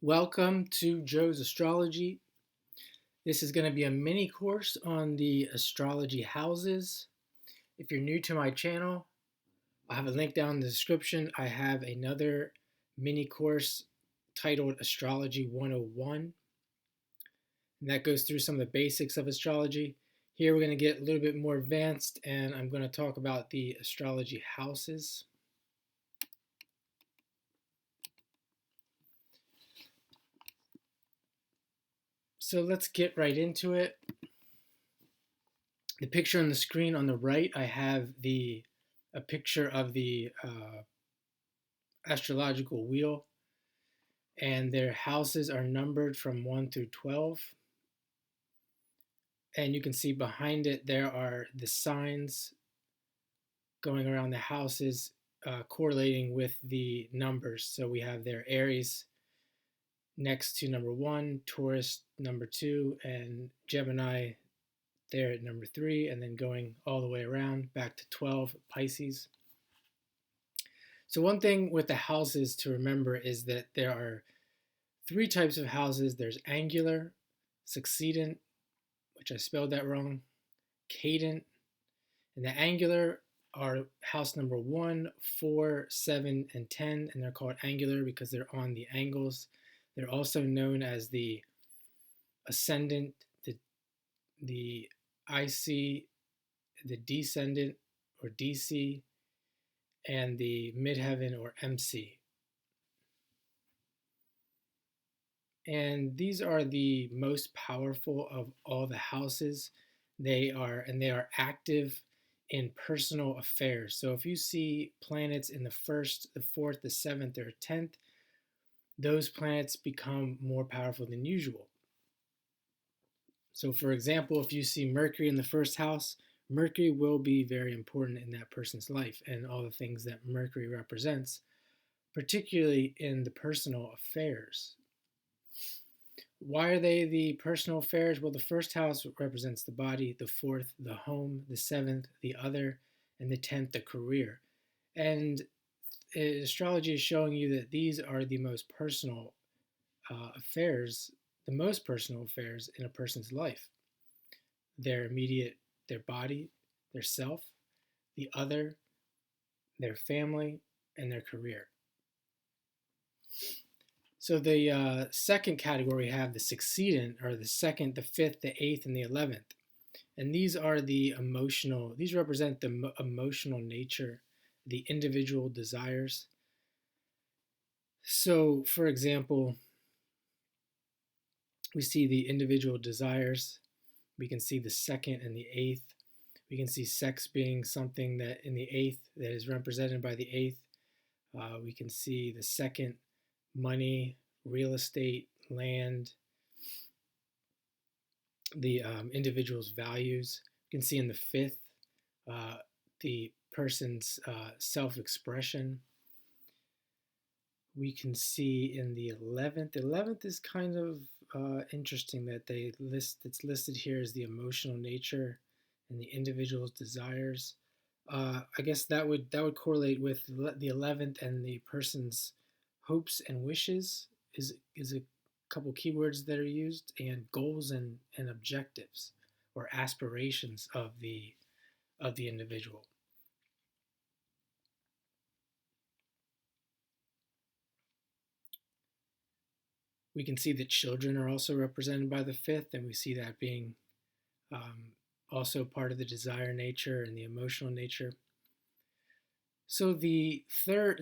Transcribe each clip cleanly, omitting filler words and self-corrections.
Welcome to Joe's Astrology. This is going to be a mini course on the astrology houses. If you're new to my channel, I'll have a link down in the description. I have another mini course titled Astrology 101, and that goes through some of the basics of astrology. Here we're going to get a little bit more advanced, and I'm going to talk about the astrology houses. So let's get right into it. The picture on the screen on the right, I have a picture of the astrological wheel, and their houses are numbered from 1 through 12. And you can see behind it there are the signs going around the houses correlating with the numbers. So we have their Aries next to number 1, Taurus number 2, and Gemini there at number 3, and then going all the way around back to 12, Pisces. So one thing with the houses to remember is that there are three types of houses. There's angular, succedent, which I spelled that wrong, cadent, and the angular are house number 1, 4, 7, and 10, and they're called angular because they're on the angles. They're also known as the ascendant, the IC, the descendant or DC, and the midheaven or MC. And these are the most powerful of all the houses. They are active in personal affairs. So if you see planets in the 1st, the 4th, the 7th, or 10th, those planets become more powerful than usual. So for example, if you see Mercury in the 1st house, Mercury will be very important in that person's life and all the things that Mercury represents, particularly in the personal affairs. Why are they the personal affairs? Well, the 1st house represents the body, the 4th, the home, the 7th, the other, and the 10th, the career. And astrology is showing you that these are the most personal affairs, the most personal affairs in a person's life. Their immediate, their body, their self, the other, their family, and their career. So the second category we have the succedent, or the 2nd, the 5th, the 8th, and the 11th. And these are these represent the emotional nature, the individual desires. So, for example, we see the individual desires. We can see the 2nd and the 8th. We can see sex being something that in the 8th that is represented by the 8th. We can see the 2nd, money, real estate, land, the individual's values. You can see in the 5th, the person's self-expression. We can see in the 11th. The 11th is kind of interesting that it's listed here as the emotional nature and the individual's desires. I guess that would correlate with the 11th and the person's hopes and wishes is a couple keywords that are used, and goals and objectives or aspirations of the individual. We can see that children are also represented by the 5th, and we see that being also part of the desire nature and the emotional nature. So the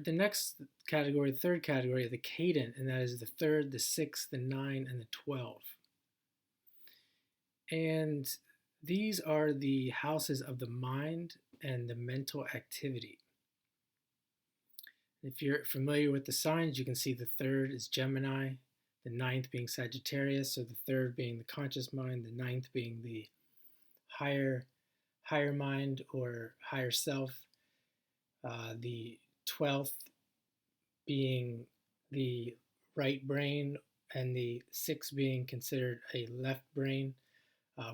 next category, the third category, the cadent, and that is the 3rd, the 6th, the 9, and the 12. And these are the houses of the mind and the mental activity. If you're familiar with the signs, you can see the 3rd is Gemini, the 9th being Sagittarius, so the 3rd being the conscious mind, the 9th being the higher mind or higher self, the 12th being the right brain, and the 6th being considered a left brain,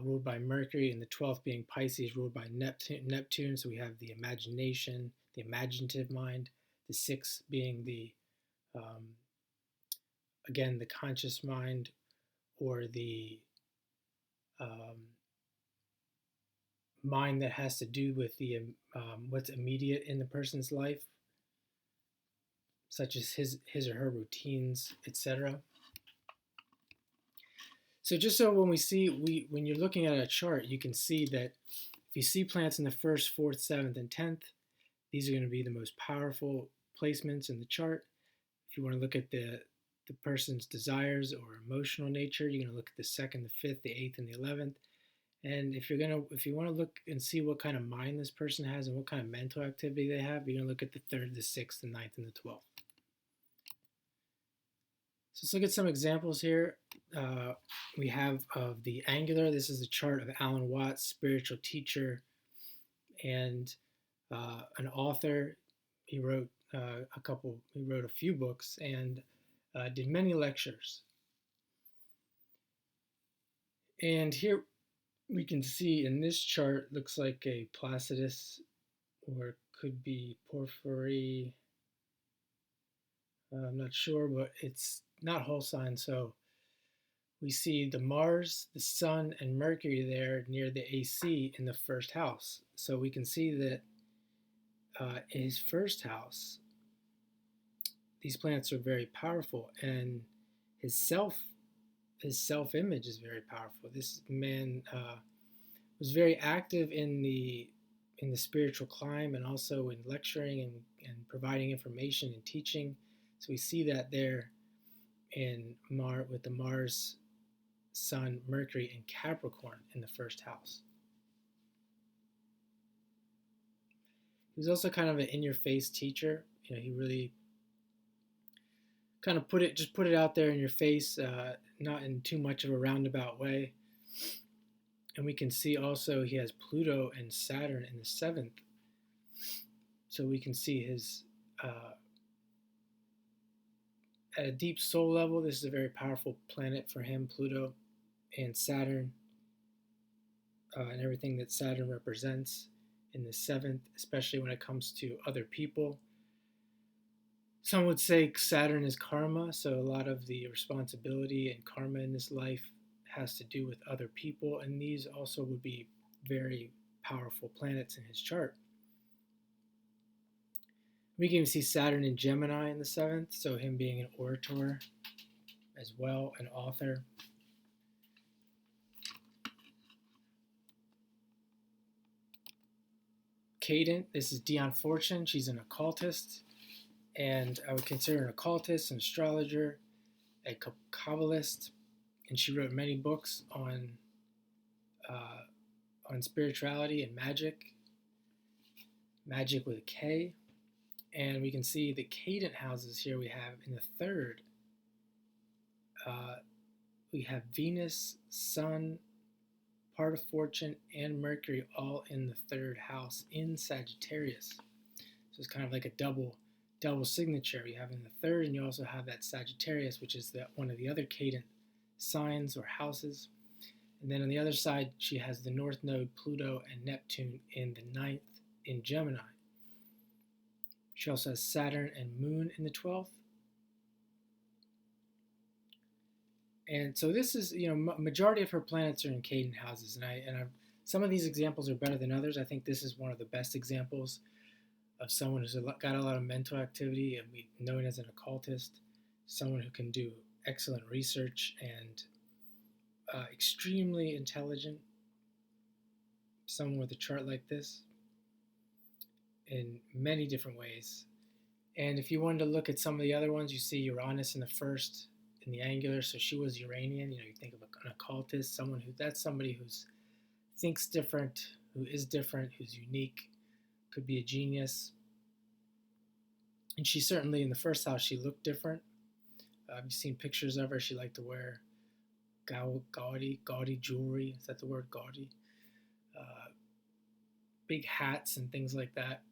ruled by Mercury, and the 12th being Pisces, ruled by Neptune. So we have the imagination, the imaginative mind, the 6th being the again, the conscious mind or the um, mind that has to do with the what's immediate in the person's life, such as his or her routines, etc. So just so when you're looking at a chart, you can see that if you see plants in the first, fourth, seventh, and 10th, these are going to be the most powerful placements in the chart. If you want to look at the person's desires or emotional nature, you're going to look at the second, the fifth, the eighth, and the 11th. And if you want to look and see what kind of mind this person has and what kind of mental activity they have, you're going to look at the third, the sixth, the ninth, and the 12th. So let's look at some examples here. We have of the angular. This is a chart of Alan Watts, spiritual teacher and an author. He wrote He wrote a few books and did many lectures. And here we can see in this chart, looks like a Placidus, or could be Porphyry. I'm not sure, but it's not whole sign. So we see the Mars, the Sun, and Mercury there near the AC in the first house. So we can see that in his first house, these planets are very powerful, and his self image is very powerful. This man was very active in the spiritual climb and also in lecturing and providing information and teaching. So we see that there with the Mars, Sun, Mercury, and Capricorn in the first house. He was also kind of an in-your-face teacher. He really kind of put it out there in your face, not in too much of a roundabout way. And we can see also he has Pluto and Saturn in the 7th. So we can see his, at a deep soul level, this is a very powerful planet for him, Pluto and Saturn, and everything that Saturn represents in the 7th, especially when it comes to other people. Some would say Saturn is karma, so a lot of the responsibility and karma in this life has to do with other people, and these also would be very powerful planets in his chart. We can even see Saturn in Gemini in the 7th, so him being an orator as well, an author. Cadent, this is Dion Fortune. She's an occultist, and I would consider an occultist, an astrologer, a Kabbalist, and she wrote many books on spirituality and magic with a K. And we can see the cadent houses here we have in the 3rd. We have Venus, Sun, part of Fortune, and Mercury all in the 3rd house in Sagittarius. So it's kind of like a double signature. You have in the 3rd, and you also have that Sagittarius, which is one of the other cadent signs or houses. And then on the other side, she has the North Node, Pluto, and Neptune in the 9th in Gemini. She also has Saturn and Moon in the 12th. And so this is, majority of her planets are in cadent houses. And some of these examples are better than others. I think this is one of the best examples of someone who's got a lot of mental activity and known as an occultist, someone who can do excellent research and extremely intelligent, someone with a chart like this in many different ways. And if you wanted to look at some of the other ones, you see Uranus in the 1st in the angular, so she was Uranian. You think of an occultist, somebody who thinks different, who is different, who's unique, could be a genius. And she certainly, in the 1st house, she looked different. You've seen pictures of her. She liked to wear gaudy jewelry. Is that the word, gaudy? Big hats and things like that.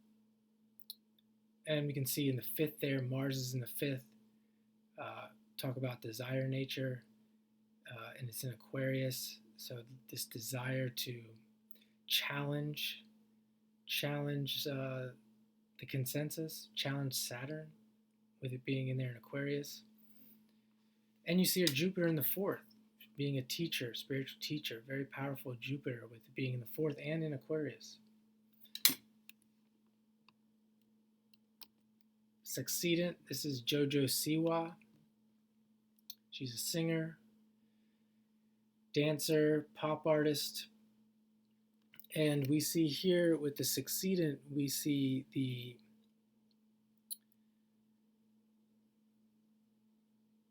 And we can see in the 5th there, Mars is in the 5th. Talk about desire nature, and it's in Aquarius. So this desire to challenge the consensus, challenge Saturn, with it being in there in Aquarius. And you see your Jupiter in the fourth, being a teacher, spiritual teacher, very powerful Jupiter with being in the fourth and in Aquarius. Succeedant, this is Jojo Siwa. She's a singer, dancer, pop artist. And we see here with the succeedant, we see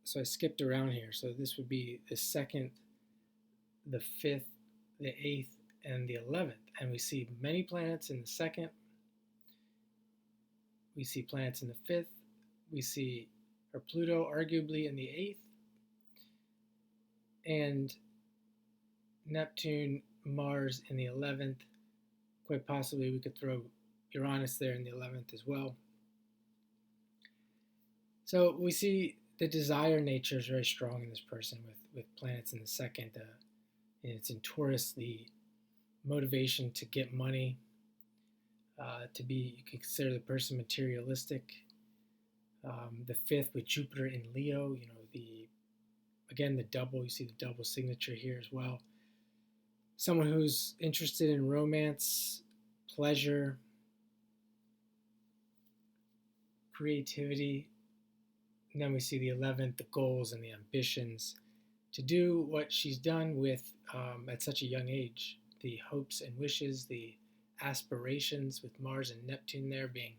so I skipped around here. So this would be the second, the fifth, the eighth, and the 11th. And we see many planets in the second. We see planets in the fifth. We see our Pluto arguably in the eighth. And Neptune, Mars in the 11th. Quite possibly we could throw Uranus there in the 11th as well. So we see the desire nature is very strong in this person with planets in the second. And it's in Taurus, the motivation to get money, to be, you can consider the person materialistic. The fifth with Jupiter in Leo, again, the double, you see the double signature here as well. Someone who's interested in romance, pleasure, creativity. And then we see the 11th, the goals and the ambitions to do what she's done with at such a young age. The hopes and wishes, the aspirations with Mars and Neptune there being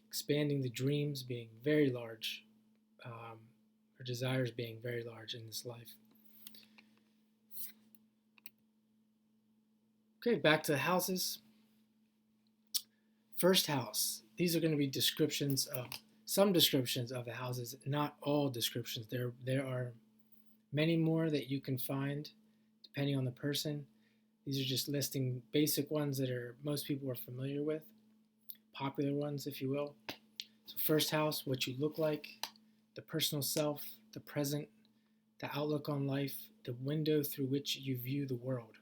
expanding the dreams, being very large, her desires being very large in this life. Okay, back to the houses. First house. These are going to be some descriptions of the houses, not all descriptions. There are many more that you can find depending on the person. These are just listing basic ones that most people are familiar with, popular ones, if you will. So first house, what you look like, the personal self, the present, the outlook on life, the window through which you view the world.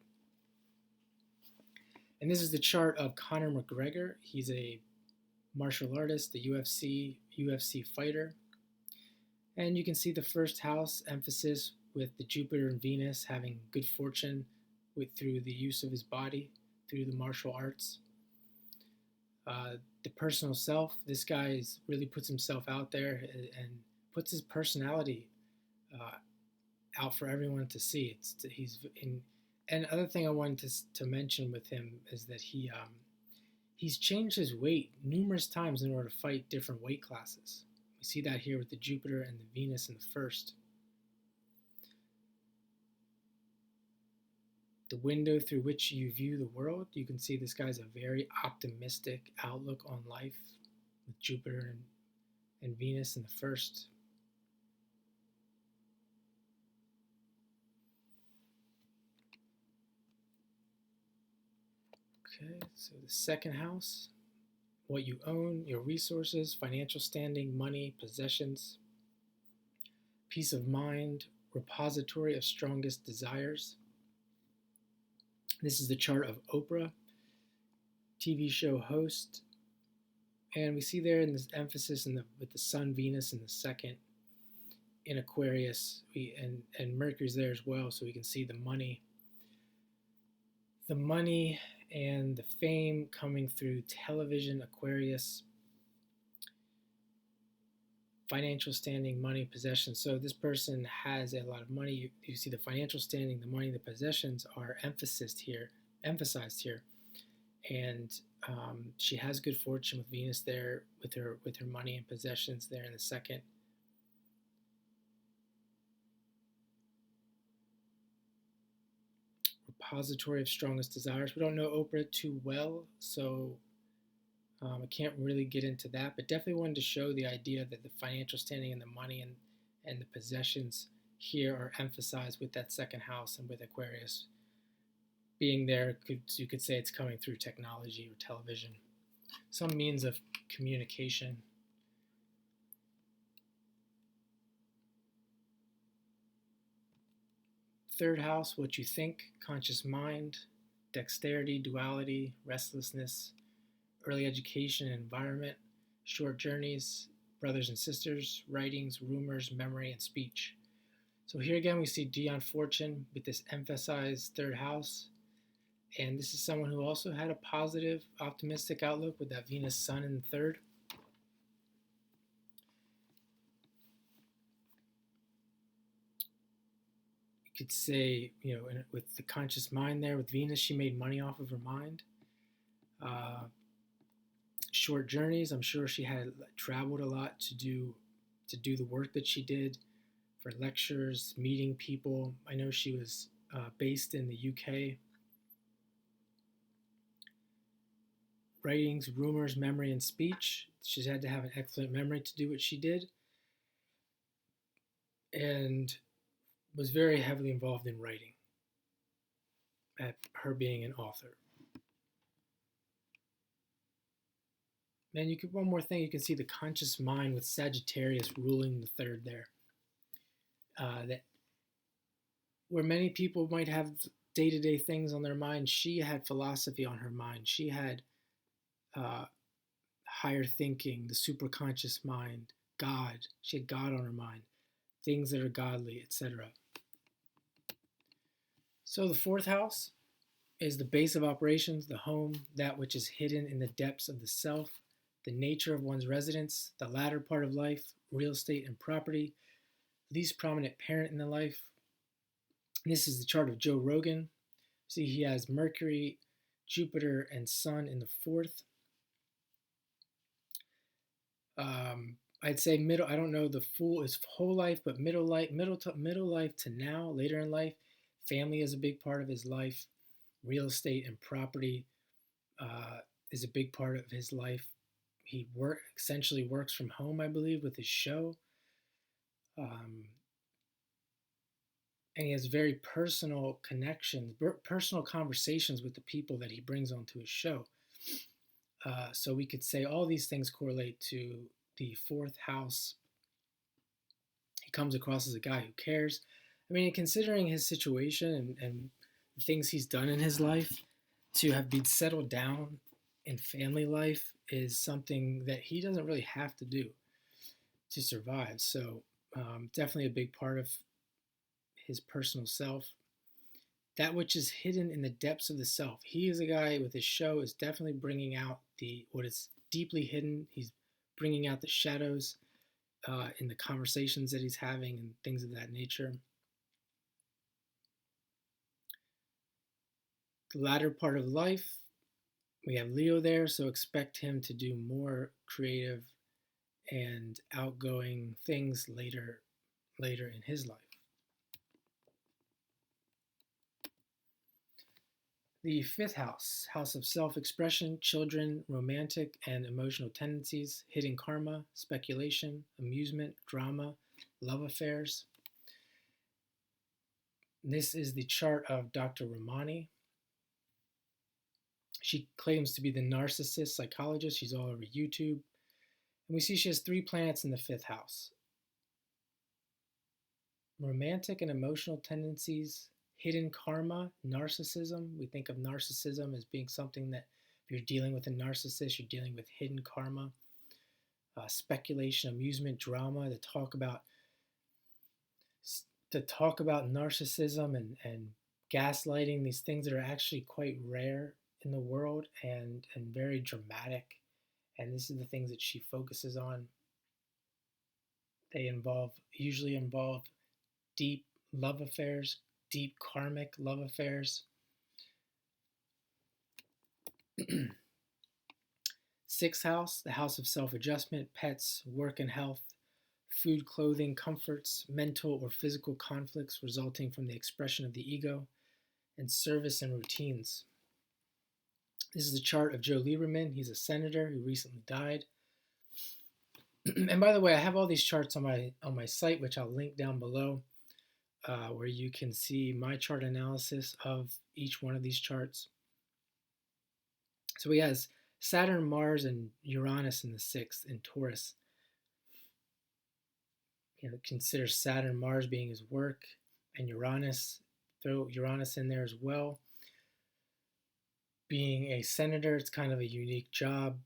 And this is the chart of Conor McGregor. He's a martial artist, the UFC fighter. And you can see the first house emphasis with the Jupiter and Venus having good fortune through the use of his body, through the martial arts. The personal self, this guy really puts himself out there and puts his personality out for everyone to see. And other thing I wanted to mention with him is that he's changed his weight numerous times in order to fight different weight classes. We see that here with the Jupiter and the Venus in the first. The window through which you view the world, you can see this guy's a very optimistic outlook on life with Jupiter and Venus in the first. Okay, so the second house, what you own, your resources, financial standing, money, possessions, peace of mind, repository of strongest desires. This is the chart of Oprah, TV show host. And we see there in this emphasis with the Sun, Venus in the second, in Aquarius, and Mercury's there as well, so we can see the money and the fame coming through television, Aquarius, financial standing, money, possessions. So this person has a lot of money. You see the financial standing, the money, the possessions are emphasized here. And she has good fortune with Venus there, with her money and possessions there in the second. Repository of strongest desires. We don't know Oprah too well, so I can't really get into that, but definitely wanted to show the idea that the financial standing and the money and the possessions here are emphasized with that second house and with Aquarius being there. You could say it's coming through technology or television, some means of communication. Third house, what you think, conscious mind, dexterity, duality, restlessness, early education and environment, short journeys, brothers and sisters, writings, rumors, memory, and speech. So here again, we see Dion Fortune with this emphasized third house. And this is someone who also had a positive, optimistic outlook with that Venus Sun in the third. You could say, with the conscious mind there, with Venus, she made money off of her mind. Short journeys. I'm sure she had traveled a lot to do the work that she did for lectures, meeting people. I know she was based in the UK. Writings, rumors, memory, and speech. She's had to have an excellent memory to do what she did, and was very heavily involved in writing, at her being an author. And one more thing, you can see the conscious mind with Sagittarius ruling the third there. That where many people might have day-to-day things on their mind, she had philosophy on her mind. She had higher thinking, the superconscious mind, God. She had God on her mind, things that are godly, etc. So the fourth house is the base of operations, the home, that which is hidden in the depths of the self, the nature of one's residence, the latter part of life, real estate and property, least prominent parent in the life. And this is the chart of Joe Rogan. See, he has Mercury, Jupiter, and Sun in the fourth. I'd say middle. I don't know the full is whole life, but middle life to now, later in life, family is a big part of his life. Real estate and property is a big part of his life. He essentially works from home, I believe, with his show. And he has very personal connections, personal conversations with the people that he brings onto his show. So we could say all these things correlate to the fourth house. He comes across as a guy who cares. I mean, considering his situation and the things he's done in his life, to have been settled down in family life is something that he doesn't really have to do to survive. So definitely a big part of his personal self. That which is hidden in the depths of the self. He is a guy with his show is definitely bringing out what is deeply hidden. He's bringing out the shadows in the conversations that he's having and things of that nature. The latter part of life, we have Leo there, so expect him to do more creative and outgoing things later in his life. The fifth house, house of self-expression, children, romantic and emotional tendencies, hidden karma, speculation, amusement, drama, love affairs. This is the chart of Dr. Ramani. She claims to be the narcissist psychologist. She's all over YouTube. And we see she has 3 planets in the fifth house. Romantic and emotional tendencies, hidden karma, narcissism. We think of narcissism as being something that if you're dealing with a narcissist, you're dealing with hidden karma. Speculation, amusement, drama, to talk about narcissism and gaslighting, these things that are actually quite rare in the world and very dramatic. And this is the things that she focuses on. They usually involve deep love affairs, deep karmic love affairs. Sixth house, the house of self-adjustment, pets, work and health, food, clothing, comforts, mental or physical conflicts resulting from the expression of the ego, and service and routines. This is a chart of Joe Lieberman. He's a senator who recently died. And by the way, I have all these charts on my site, which I'll link down below, where you can see my chart analysis of each one of these charts. So he has Saturn, Mars, and Uranus in the sixth in Taurus. Consider Saturn, Mars being his work, and Uranus, throw Uranus in there as well. Being a senator, it's kind of a unique job.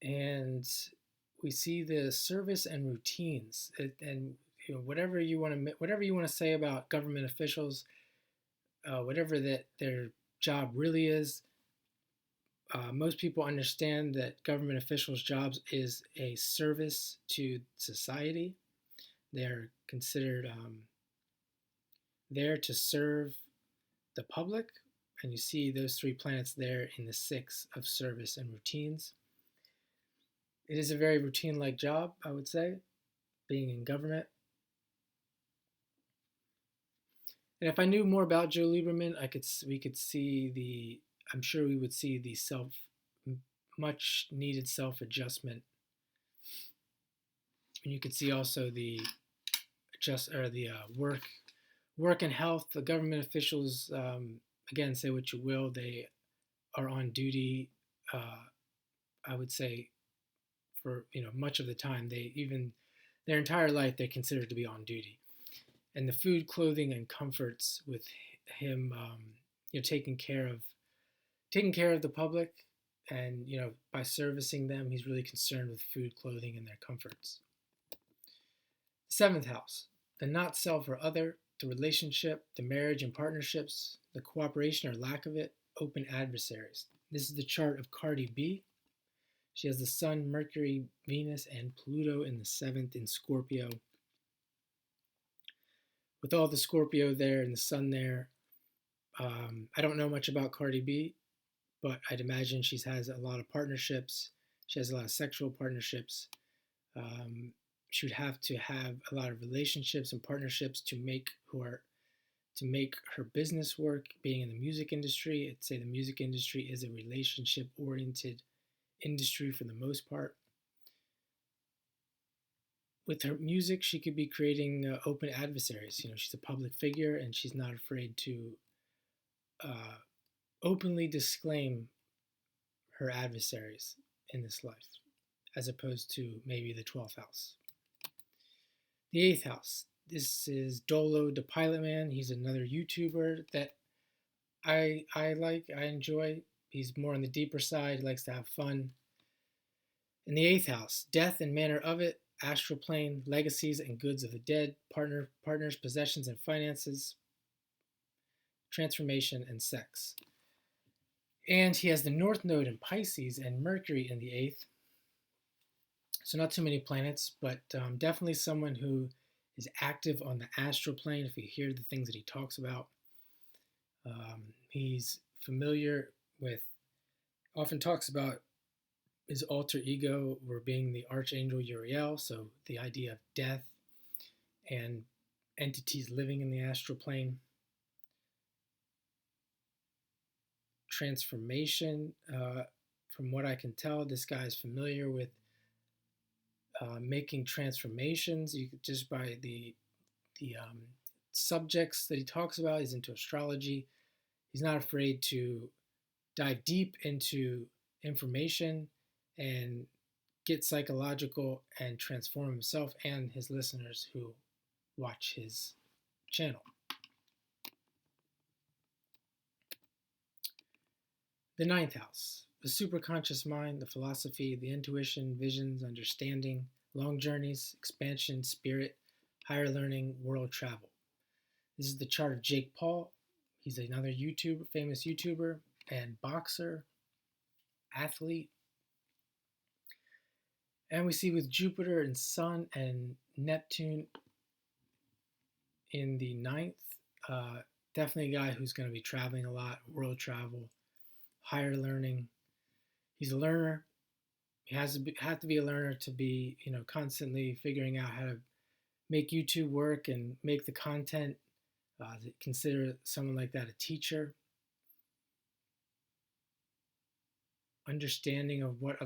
And we see the service and routines, and whatever you want to say about government officials, whatever that their job really is. Most people understand that government officials' jobs is a service to society. They're considered there to serve the public, and you see those three planets there in the six of service and routines. It is a very routine-like job, I would say, being in government. And if I knew more about Joe Lieberman, we could see the I'm sure we would see the much needed self adjustment, and you could see also the work and health. The government officials, again, say what you will, they are on duty. I would say for much of the time, they even their entire life they're considered to be on duty. And the food, clothing, and comforts with him, taking care of the public, and by servicing them, he's really concerned with food, clothing, and their comforts. Seventh house, the not self or other, the relationship, the marriage and partnerships, the cooperation or lack of it, open adversaries. This is the chart of Cardi B. She has the Sun, Mercury, Venus, and Pluto in the seventh in Scorpio. With all the Scorpio there and the Sun there, I don't know much about Cardi B, but I'd imagine she has a lot of partnerships. She has a lot of sexual partnerships. She would have to have a lot of relationships and partnerships to make her business work. Being in the music industry, I'd say the music industry is a relationship-oriented industry for the most part. With her music, she could be creating open adversaries. She's a public figure, and she's not afraid to openly disclaim her adversaries in this life, as opposed to maybe the 12th house. The 8th house. This is Doelow da Pilotman. He's another YouTuber that I enjoy. He's more on the deeper side. He likes to have fun. In the 8th house, death and manner of it, astral plane, legacies and goods of the dead, partners, possessions and finances, transformation and sex. And he has the North Node in Pisces and Mercury in the 8th. So not too many planets, but definitely someone who is active on the astral plane. If you hear the things that he talks about, he's familiar with, often talks about his alter ego or being the Archangel Uriel, so the idea of death and entities living in the astral plane. Transformation, from what I can tell, this guy is familiar with making transformations. You could, just by the subjects that he talks about, he's into astrology. He's not afraid to dive deep into information and get psychological and transform himself and his listeners who watch his channel. The 9th house, the superconscious mind, the philosophy, the intuition, visions, understanding, long journeys, expansion, spirit, higher learning, world travel. This is the chart of Jake Paul. He's another famous YouTuber and boxer, athlete. And we see with Jupiter and Sun and Neptune in the 9th, definitely a guy who's going to be traveling a lot, world travel, higher learning. He's a learner. He have to be a learner to be, constantly figuring out how to make YouTube work and make the content. Consider someone like that a teacher. Understanding of what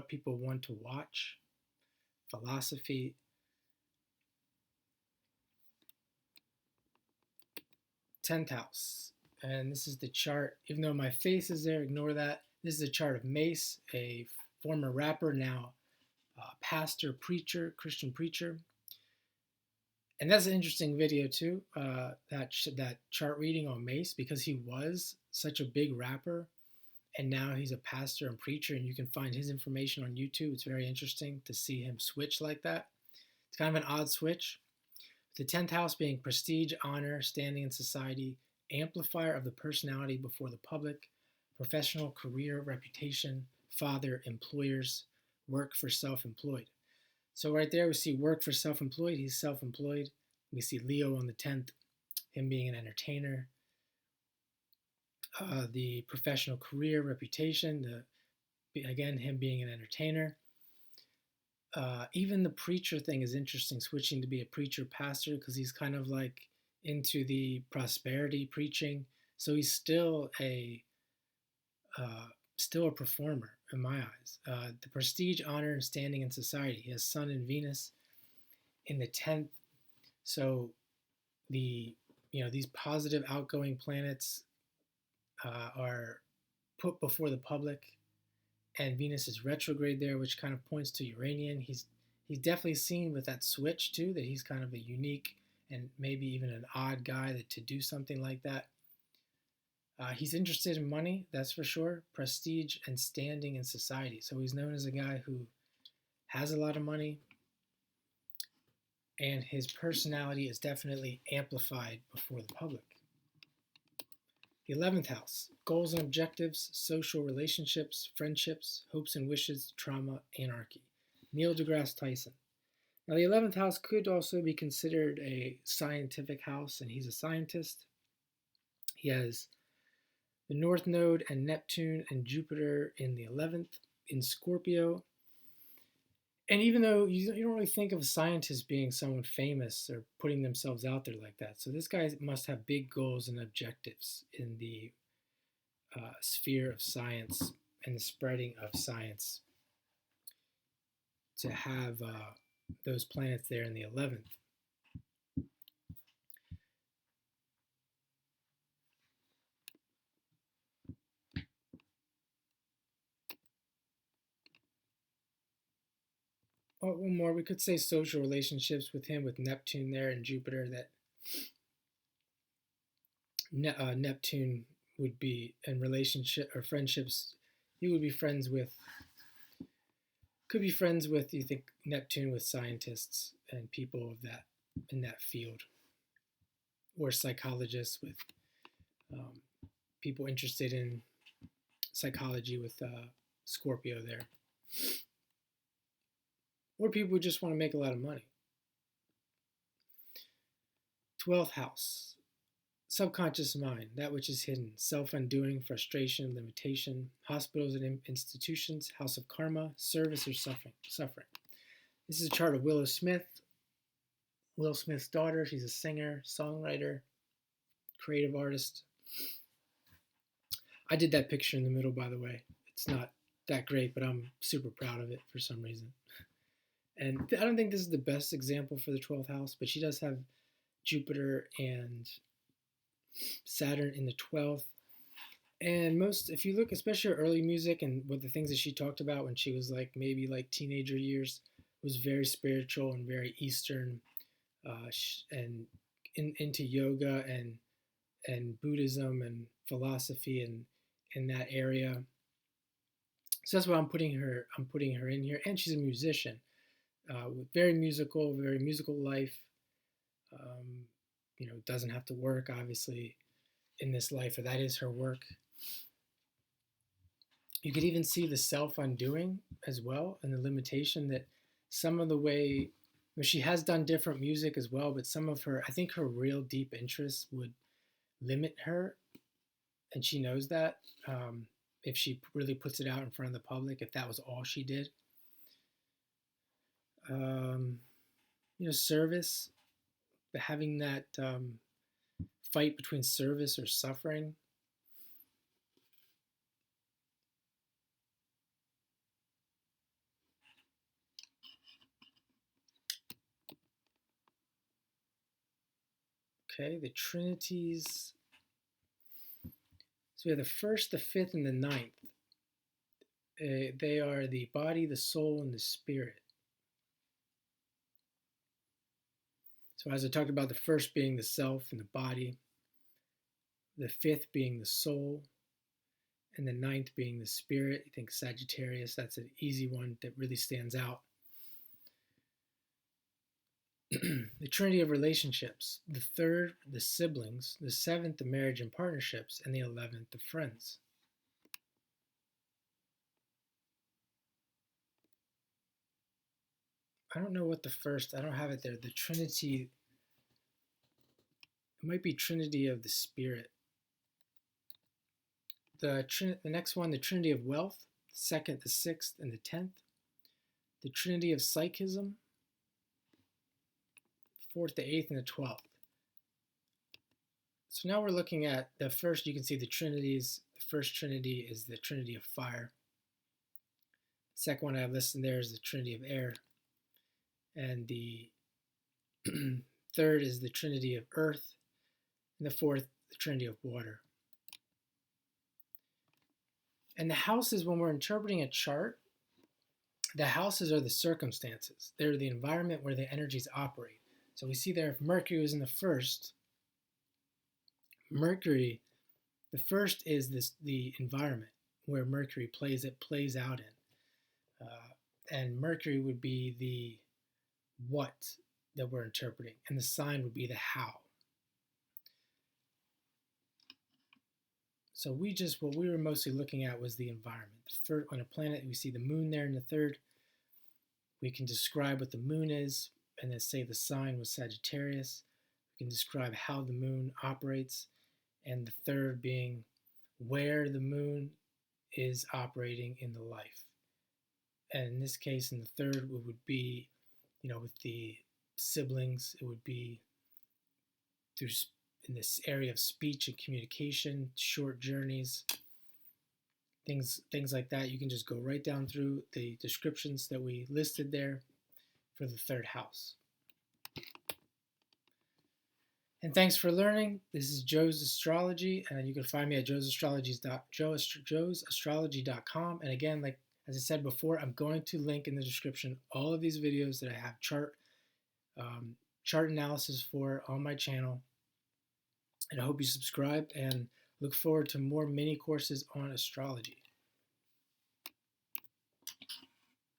people want to watch. Philosophy. 10th house. And this is the chart. Even though my face is there, ignore that. This is a chart of Mase, a former rapper, now pastor, preacher, Christian preacher. And that's an interesting video too, that chart reading on Mase, because he was such a big rapper and now he's a pastor and preacher, and you can find his information on YouTube. It's very interesting to see him switch like that. It's kind of an odd switch. The 10th house being prestige, honor, standing in society, amplifier of the personality before the public, professional, career, reputation, father, employers, work for self-employed. So right there we see work for self-employed. He's self-employed. We see Leo on the 10th, him being an entertainer. The professional career, reputation, again, him being an entertainer. Even the preacher thing is interesting, switching to be a preacher pastor, because he's kind of like into the prosperity preaching. So he's still a performer in my eyes. The prestige, honor, and standing in society. He has Sun and Venus in the 10th. So these positive outgoing planets are put before the public, and Venus is retrograde there, which kind of points to Uranian. He's definitely seen with that switch too, that he's kind of a unique and maybe even an odd guy to do something like that. He's interested in money, that's for sure, prestige and standing in society. So he's known as a guy who has a lot of money, and his personality is definitely amplified before the public. The 11th house, goals and objectives, social relationships, friendships, hopes and wishes, trauma, anarchy. Neil deGrasse Tyson. Now, the 11th house could also be considered a scientific house, and he's a scientist. He has the North Node and Neptune and Jupiter in the 11th in Scorpio. And even though you don't really think of scientists being someone famous or putting themselves out there like that, so this guy must have big goals and objectives in the sphere of science and the spreading of science to have those planets there in the 11th. Oh, one more. We could say social relationships with him, with Neptune there and Jupiter. That Neptune would be in relationship or friendships. He would be friends with. Could be friends with, you think, Neptune with scientists and people of that in that field, or psychologists with people interested in psychology with Scorpio there, or people who just want to make a lot of money. 12th house, subconscious mind, that which is hidden, self-undoing, frustration, limitation, hospitals and institutions, house of karma, service or suffering. This is a chart of Willow Smith. Will Smith's daughter. She's a singer, songwriter, creative artist. I did that picture in the middle, by the way. It's not that great, but I'm super proud of it for some reason. And I don't think this is the best example for the 12th house, but she does have Jupiter and Saturn in the 12th. And if you look, especially her early music and what the things that she talked about when she was maybe teenager years, was very spiritual and very Eastern, and into yoga and Buddhism and philosophy and in that area. So that's why I'm putting her in here. And she's a musician, with very musical life. Doesn't have to work, obviously, in this life, or that is her work. You could even see the self-undoing as well, and the limitation that some of the way, she has done different music as well, but some of her, I think her real deep interests would limit her, and she knows that, if she really puts it out in front of the public, if that was all she did. Service, having that fight between service or suffering. Okay, the trinities. So we have the 1st, the 5th, and the 9th. They are the body, the soul, and the spirit. So as I talked about, the 1st being the self and the body, the 5th being the soul, and the ninth being the spirit. You think Sagittarius, that's an easy one that really stands out. The trinity of relationships, the third, the siblings, the seventh, the marriage and partnerships, and the 11th, the friends. I don't know what the first, I don't have it there. The trinity, it might be trinity of the spirit. The next one, the trinity of wealth, the second, the sixth, and the 10th. The trinity of psychism, fourth, the eighth, and the 12th. So now we're looking at the first, you can see the trinities. The first trinity is the trinity of fire. The second one I have listed there is the trinity of air. And the third is the trinity of earth. And the fourth, the trinity of water. And the houses, when we're interpreting a chart, the houses are the circumstances. They're the environment where the energies operate. So we see there if Mercury is in the first, Mercury, the first is the environment where Mercury plays out in. And Mercury would be the what that we're interpreting, and the sign would be the how. So what we were mostly looking at was the environment. First, on a planet, we see the moon there in the third. We can describe what the moon is, and then say the sign was Sagittarius. We can describe how the moon operates, and the third being where the moon is operating in the life. And in this case, in the third, it would be, with the siblings, it would be through in this area of speech and communication, short journeys, things like that. You can just go right down through the descriptions that we listed there for the third house. And thanks for learning. This is Joe's Astrology, and you can find me at joesastrology.com. And again, as I said before, I'm going to link in the description all of these videos that I have chart analysis for on my channel. And I hope you subscribe and look forward to more mini courses on astrology.